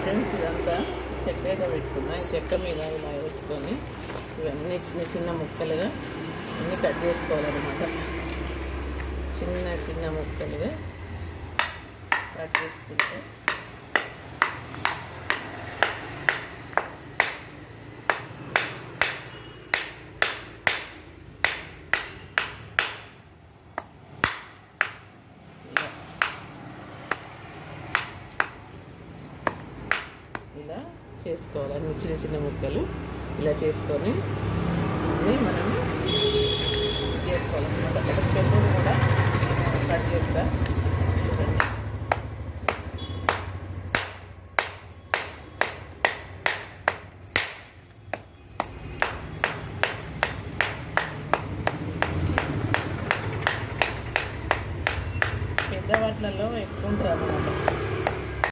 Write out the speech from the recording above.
Friends ఇదంతా చెక్క అయితే పెట్టుకున్నా. ఈ చెక్క మీద ఇలా వేసుకొని ఇవన్నీ చిన్న చిన్న ముక్కలుగా అన్నీ కట్ చేసుకోవాలన్నమాట. చిన్న చిన్న ముక్కలుగా కట్ చేసుకుంటే ఇలా చేసుకోవాలి. అన్ని చిన్న చిన్న ముక్కలు ఇలా చేసుకొని అన్నీ మనము చేసుకోవాలన్నమాట. పెద్దది కూడా కట్ చేస్తా.